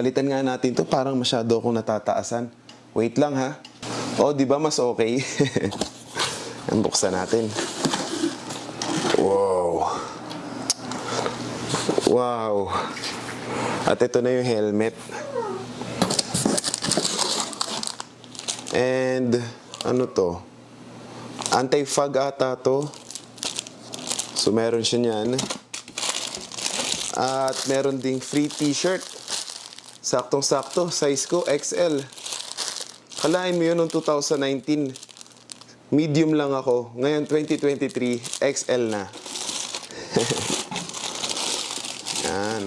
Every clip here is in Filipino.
Palitan nga natin to, parang masyado akong natataasan. Wait lang ha. Oh, di ba mas okay? Buksan natin. Wow. Wow. At ito na yung helmet. And ano to? Anti-fog ata to. So meron siya niyan. At meron ding free t-shirt. Saktong-sakto, size ko XL. Kalahin mo yun noong 2019. Medium lang ako. Ngayon 2023, XL na. Yan.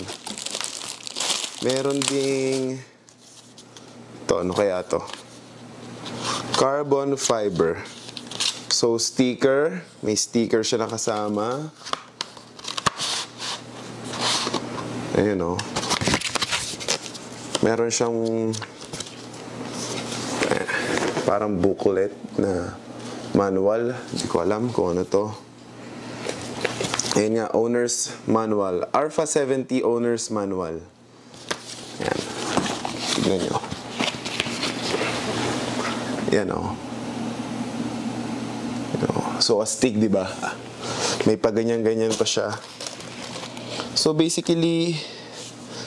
Meron ding to, ano kaya to? Carbon fiber. So sticker, may sticker siya nakasama. Ayun o. Meron siyang parang booklet na manual. Hindi ko alam kung ano to. Ayun nga, owner's manual. Arfa 70 owner's manual. Ayan. Tignan nyo. Yan o. So astig, di ba? May paganyan-ganyan pa siya. So basically,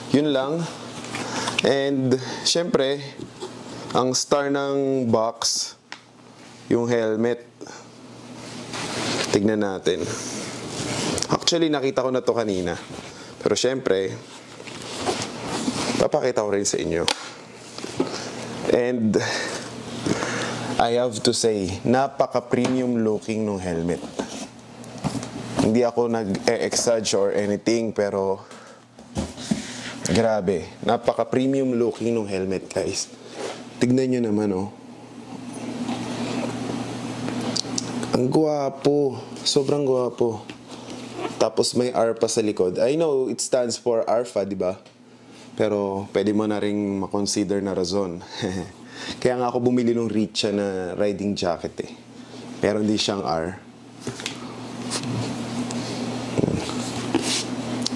yun lang. And syempre, ang star ng box, yung helmet. Tignan natin. Actually, nakita ko na to kanina. Pero syempre, papakita ko rin sa inyo. And I have to say, napaka-premium looking ng helmet. Hindi ako nag-e-exage or anything, pero grabe. Napaka-premium looking ng helmet, guys. Tignan nyo naman, oh. Ang gwapo. Sobrang gwapo. Tapos may Arfa sa likod. I know it stands for Arfa, di ba? Pero pwede mo na rin makonsider na razon. Kaya nga ako bumili ng Richa na riding jacket eh. Pero hindi siyang R.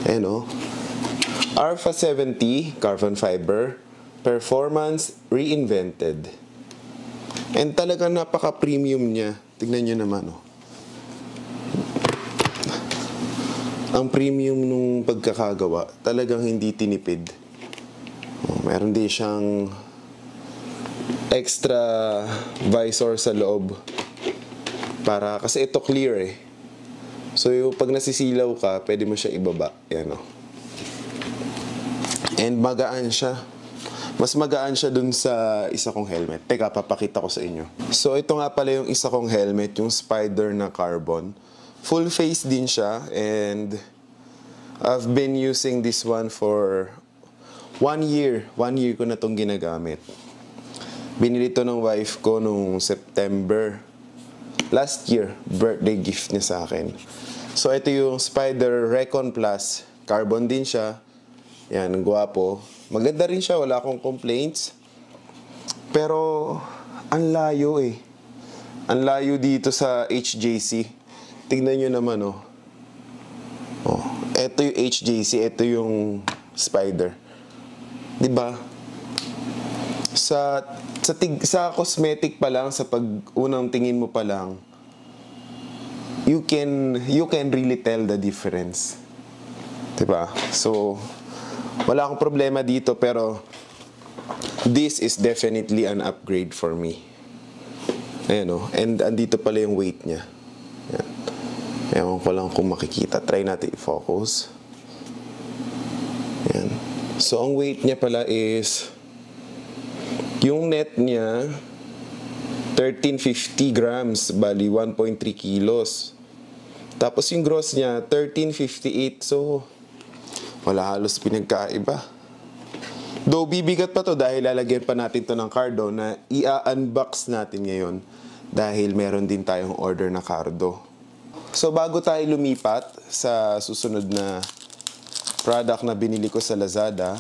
Ayan o. Arfa 70, carbon fiber, performance reinvented. And talagang napaka-premium niya. Tignan nyo naman o. Ang premium nung pagkakagawa, talagang hindi tinipid. Meron din siyang extra visor sa loob para kasi ito clear eh. So yung pag nasisilaw ka, pwede mo siya ibaba. Yan o. And magaan siya. Mas magaan siya dun sa isa kong helmet. Teka, papakita ko sa inyo. So ito nga pala yung isa kong helmet, yung Spider na carbon. Full face din siya, and I've been using this one for 1 year. 1 year ko na itong ginagamit. Binili to ng wife ko nung September. Last year, birthday gift niya sa akin. So, ito yung Spider Recon Plus. Carbon din siya. Yan, gwapo. Maganda rin siya, wala akong complaints. Pero, ang layo eh. Ang layo dito sa HJC. Tignan nyo naman oh. Oh, ito yung HJC, ito yung Spider. 'Di ba? Sa cosmetic pa lang, sa unang tingin mo pa lang, you can really tell the difference. 'Di ba? So wala akong problema dito, pero this is definitely an upgrade for me. Ayan o. And andito pala yung weight niya. Ayan. Ewan ko lang kung makikita. Try natin i-focus. Ayan. So, ang weight niya pala is, yung net niya, 1350 grams, bali 1.3 kilos. Tapos yung gross niya, 1358. So, wala halos pinagkaiba. Though, bibigat pa to dahil lalagyan pa natin to ng cardo na i-unbox natin ngayon dahil meron din tayong order na cardo. So, bago tayo lumipat sa susunod na product na binili ko sa Lazada,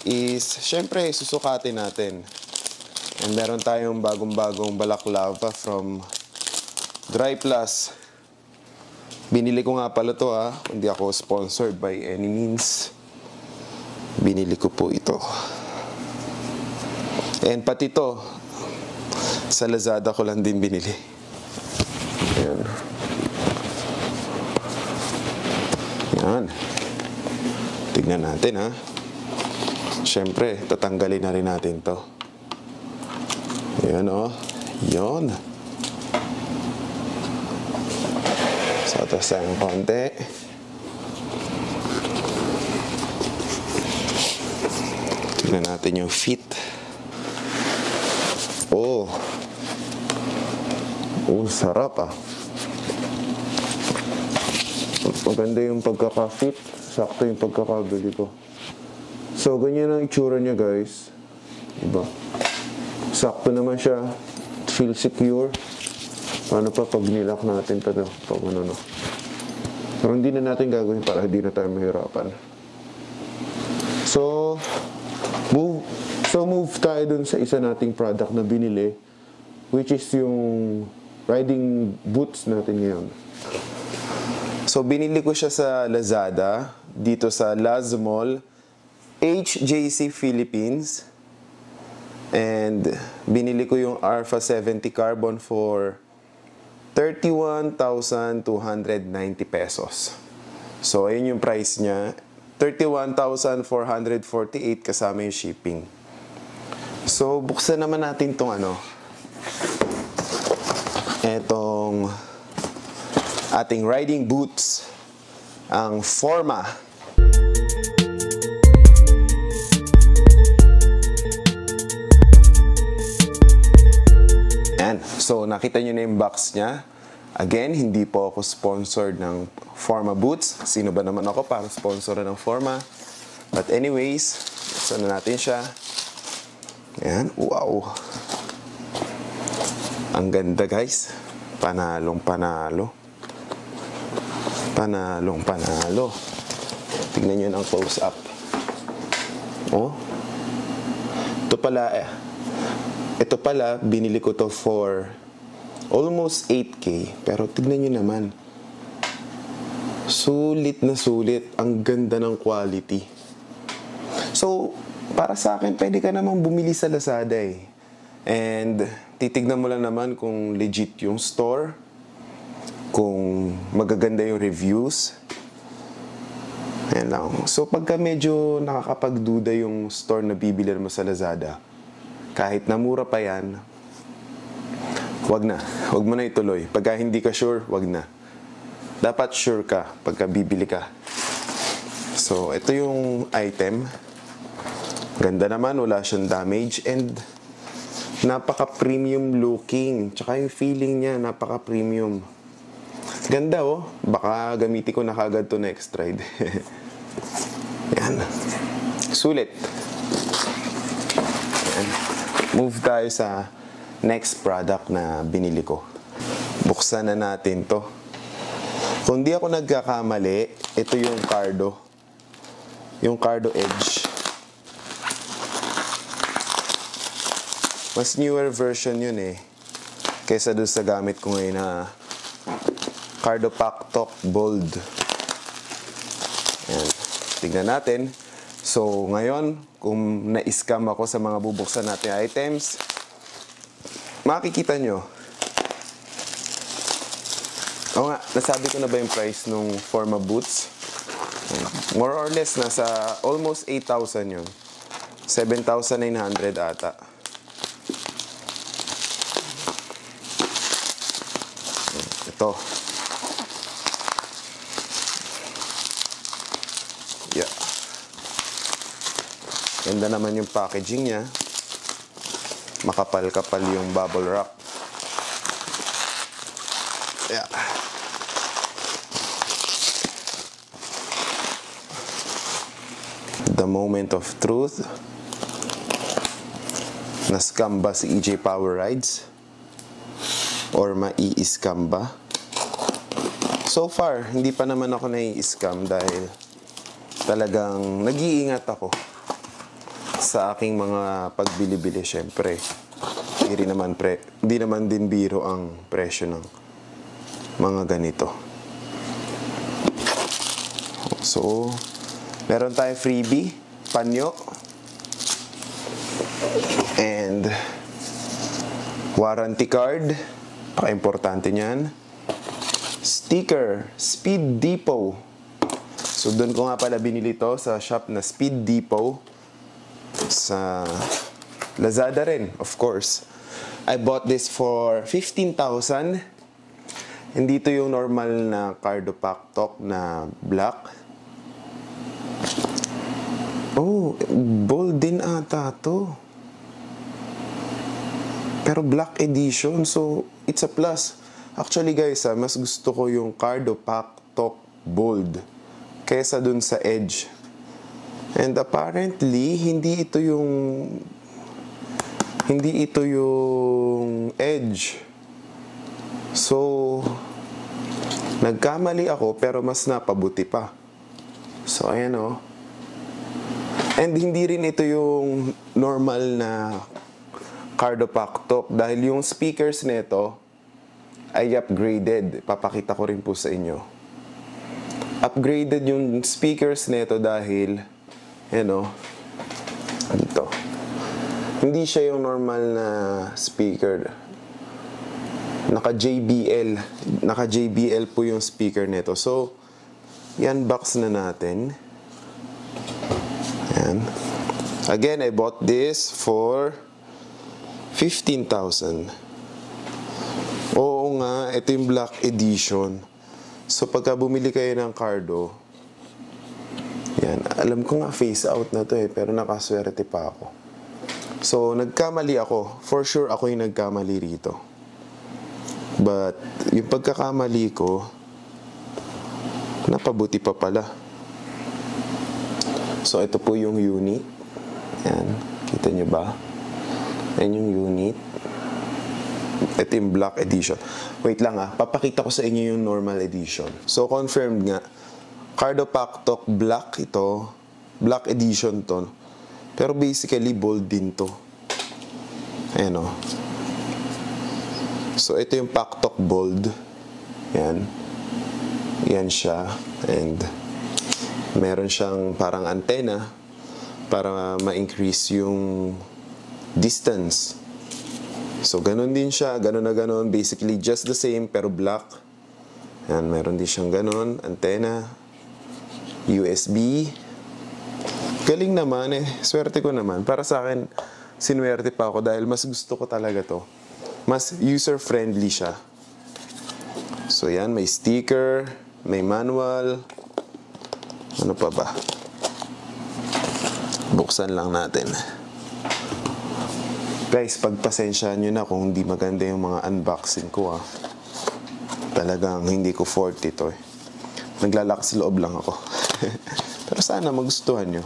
is, syempre, susukatin natin. And meron tayong bagong-bagong balaklava from Dry Plus. Binili ko nga pala to ha, hindi ako sponsored by any means. Binili ko po ito. And pati ito, sa Lazada ko lang din binili. Ayan. Yan. Tignan natin ha. Siyempre, tatanggalin na rin natin to. Ayan o. Yun. So, tapos tayong konti. Tignan natin yung fit. Oh. Oh, sarap ah. Maganda yung pagkaka-fit. Sakto yung pagkakabili ko. So, ganyan ang itsura niya, guys. Diba? Sakto naman siya. Feel secure. Paano pa pag nilak natin ito? Pag ano, no? Pero hindi na natin gagawin para hindi na tayo mahirapan. So, move tayo dun sa isa nating product na binili, which is yung riding boots natin ngayon. So, binili ko siya sa Lazada, dito sa Lazmall, HJC Philippines. And binili ko yung Alpha 70 Carbon for 31,290 pesos. So, ayun yung price niya. 31,448 kasama yung shipping. So, buksan naman natin tong etong ating riding boots, ang Forma. Yan. So, nakita nyo na yung box niya. Again, hindi po ako sponsored ng Forma boots. Sino ba naman ako para sponsor ng Forma? But anyways, buksan na natin siya. Yan. Wow. Ang ganda, guys. Panalong panalo. Panalong panalo. Tignan nyo ng close-up. Oh. Ito pala, binili ko to for almost 8K. Pero tignan nyo naman. Sulit na sulit. Ang ganda ng quality. So, para sa akin, pwede ka namang bumili sa Lazada eh. And titignan mo lang naman kung legit yung store, kung magaganda yung reviews. Ayan lang. So, pagka medyo nakakapagduda yung store na bibili mo sa Lazada, kahit na mura pa yan, wag na. Wag mo na ituloy. Pagka hindi ka sure, wag na. Dapat sure ka pagka bibili ka. So, ito yung item. Ganda naman, wala siyang damage. And napaka-premium looking. Tsaka yung feeling niya, napaka-premium. Ganda oh. Baka gamitin ko na kagad to next ride. Yan. Sulit. Yan. Move tayo sa next product na binili ko. Buksan na natin to. Kung di ako nagkakamali, ito yung Cardo. Yung Cardo Edge. Mas newer version yun eh. Kaysa doon sa gamit ko ngayon na Cardo Pactok Bold. Ayan. Tignan natin. So, ngayon, kung na-scam ako sa mga bubuksan natin items, makikita nyo. Oo nga, nasabi ko na ba yung price nung Forma boots? More or less, nasa almost 8,000 yun. 7,900 ata. Ito. Yeah. Ganda naman yung packaging niya. Makapal-kapal yung bubble wrap. Yeah. The moment of truth. Na-scam ba si EJ Power Rides? Or mai-scam ba? So far, hindi pa naman ako nai-scam dahil talagang nag-iingat ako sa aking mga pagbili-bili. Syempre, hindi naman din biro ang presyo ng mga ganito. So, meron tayong freebie. panyo, and warranty card, napaka-importante niyan. Sticker, Speed Depot. So doon ko nga pala binili to sa shop na Speed Depot. Sa Lazada rin, of course. I bought this for 15,000. Hindi to yung normal na Cardo Pack na black. Oh, bold din ata to. Pero black edition, so it's a plus. Actually guys, mas gusto ko yung Cardo Pack Bold kaysa dun sa Edge. And apparently, hindi ito yung Edge. So, nagkamali ako pero mas napabuti pa. So, ayan o. And hindi rin ito yung normal na Cardo Pack dahil yung speakers nito ay upgraded. Papakita ko rin po sa inyo. Upgraded yung speakers nito dahil, dito. Hindi siya yung normal na speaker. Naka-JBL po yung speaker nito. So, i-unbox na natin. Ayan. Again, I bought this for 15,000. Oo nga, ito yung black edition. So, pagka bumili kayo ng Cardo, yan, alam ko nga face out na to pero nakaswerte pa ako. So, nagkamali ako. For sure, ako yung nagkamali rito. But, yung pagkakamali ko, napabuti pa pala. So, ito po yung unit. Yan, kita nyo ba? Yan yung unit. Ito yung black edition. Wait lang papakita ko sa inyo yung normal edition. So, confirmed nga. Cardo Pack black ito. Black edition to. Pero basically, bold din to. Ayan o. So, ito yung Pack bold. Yan. Yan siya. And, meron siyang parang antenna para ma-increase yung distance. So, ganun din siya. Ganun na ganun. Basically, just the same, pero black. Yan, meron din siyang ganun. Antenna. USB. Galing naman Swerte ko naman. Para sa akin, sinuwerte pa ako dahil mas gusto ko talaga to. Mas user-friendly siya. So, yan. May sticker. May manual. Ano pa ba? Buksan lang natin. Guys, pagpasensya nyo na kung hindi maganda yung mga unboxing ko Talagang hindi ko forte ito Naglalakas loob lang ako. Pero sana magustuhan nyo.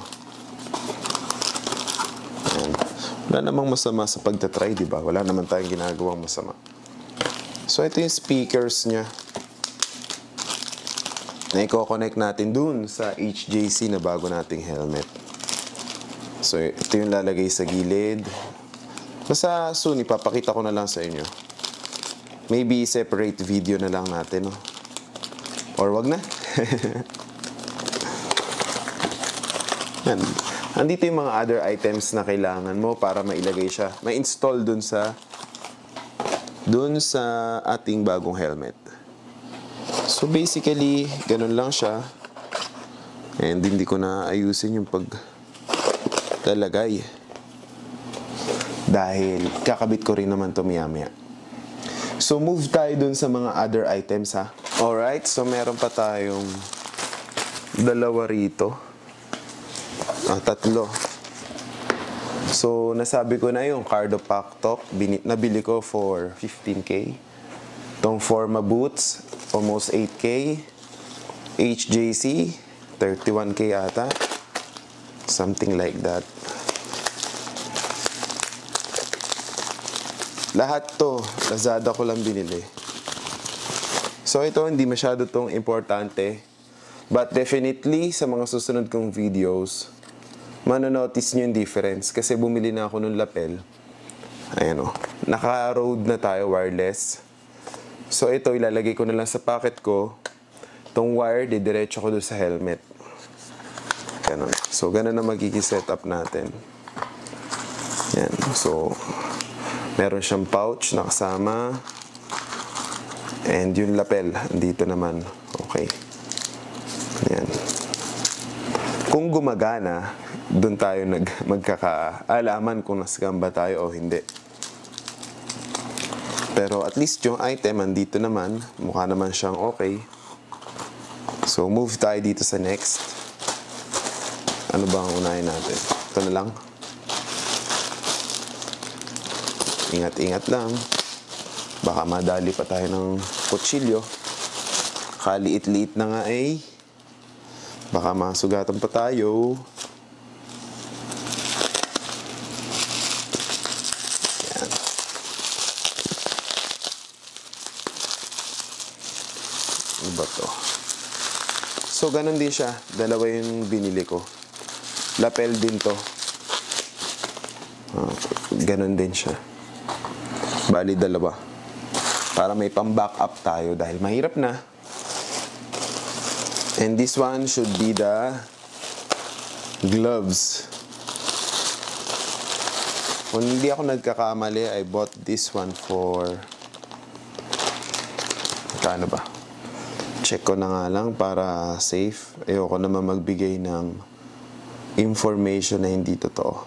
Ayan. Wala namang masama sa pagtatry, diba? Wala naman tayong ginagawang masama. So, ito yung speakers nya. Na i-connect natin dun sa HJC na bago nating helmet. So, ito yung lalagay sa gilid. Basta soon, ipapakita ko na lang sa inyo. Maybe separate video na lang natin, Or wag na. Yan. Andito yung mga other items na kailangan mo para mailagay siya. Ma-install dun sa ating bagong helmet. So basically, ganun lang siya. And hindi ko na ayusin yung paglalagay. Dahil kakabit ko rin naman to maya-maya. So move tayo dun sa mga other items Alright, so meron pa tayong dalawa rito. Tatlo. So nasabi ko na yung Cardo Pack nabili ko for 15K. Tong Forma boots, almost 8K. HJC, 31K ata. Something like that. Lahat to, Lazada ko lang binili. So ito, hindi masyado tong importante. But definitely, sa mga susunod kong videos, manonotice nyo yung difference. Kasi bumili na ako ng lapel. Ayan naka-road na tayo, wireless. So ito, ilalagay ko na lang sa pocket ko. Itong wire, didiretso ko doon sa helmet. Ganun. So, ganun na magiging setup natin. Yan. So, meron siyang pouch na kasama. And yung lapel, dito naman. Okay. Yan. Kung gumagana, doon tayo magkakaalaman kung nascam ba tayo o hindi. Pero at least yung item, andito naman. Mukha naman siyang okay. So, move tayo dito sa next. Ano ba ang unahin natin? Ito na lang. Ingat-ingat lang. Baka madali pa tayo ng kutsilyo. Kaliit-liit na nga eh. Baka masugatan pa tayo. Yan. Ano ba to? So, ganun din siya. Dalawa yung binili ko. Lapel din to. Ganun din siya. Bali, dalawa. Para may pang-backup tayo dahil mahirap na. And this one should be the gloves. Kung hindi ako nagkakamali, I bought this one for... Kano ba? Check ko na nga lang para safe. Ayoko naman magbigay ng information na hindi totoo.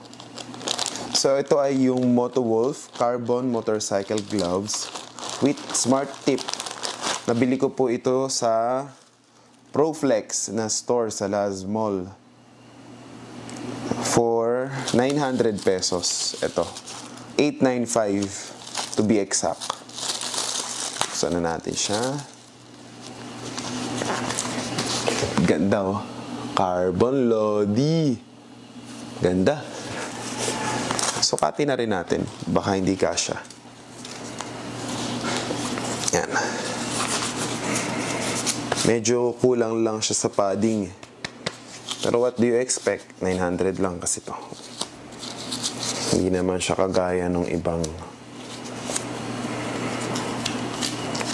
So, ito ay yung Motowolf Carbon Motorcycle Gloves with Smart Tip. Nabili ko po ito sa Proflex na store sa Laz Mall for 900 pesos. Ito. 895 to be exact. Saan na natin siya? Ganda oh. Carbon Lodi. Ganda. Sukatin na rin natin. Baka hindi kasya. Yan. Medyo kulang lang siya sa padding. Pero what do you expect? 900 lang kasi to. Hindi naman siya kagaya ng ibang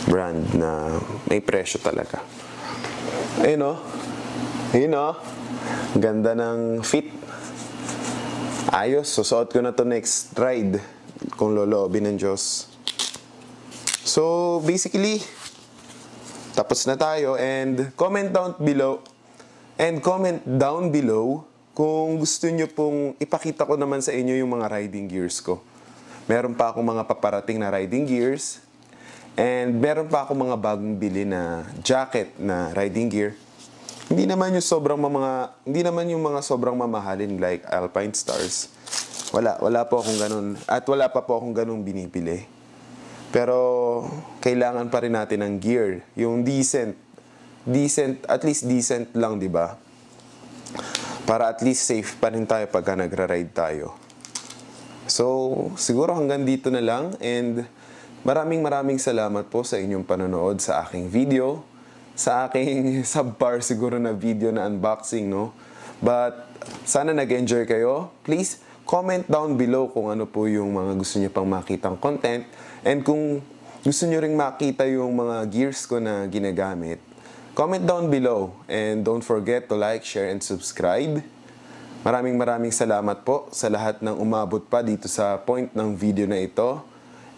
brand na may presyo talaga. Ayun o. Ayun o. Ganda ng fit. Ayos. Susuot ko na to next ride. Kung loloobin ng Diyos. So, basically, tapos na tayo. And comment down below. And comment down below kung gusto nyo pong ipakita ko naman sa inyo yung mga riding gears ko. Meron pa akong mga paparating na riding gears. And meron pa akong mga bagong bili na jacket na riding gear. Hindi naman yung sobrang mamahalin like Alpine Stars. Wala po akong ganun. At wala pa po akong ganung binibili. Pero kailangan pa rin natin ng gear, yung decent, at least decent lang, 'di ba? Para at least safe pa rin tayo pagka nagra-ride tayo. So, siguro hanggang dito na lang and maraming salamat po sa inyong panonood sa aking video. Sa aking subpar siguro na video na unboxing, no? But, sana nag-enjoy kayo. Please, comment down below kung ano po yung mga gusto nyo pang makitang content. And kung gusto nyo ring makita yung mga gears ko na ginagamit, comment down below. And don't forget to like, share, and subscribe. Maraming salamat po sa lahat ng umabot pa dito sa point ng video na ito.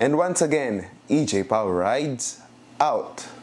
And once again, EJ Power Rides, out!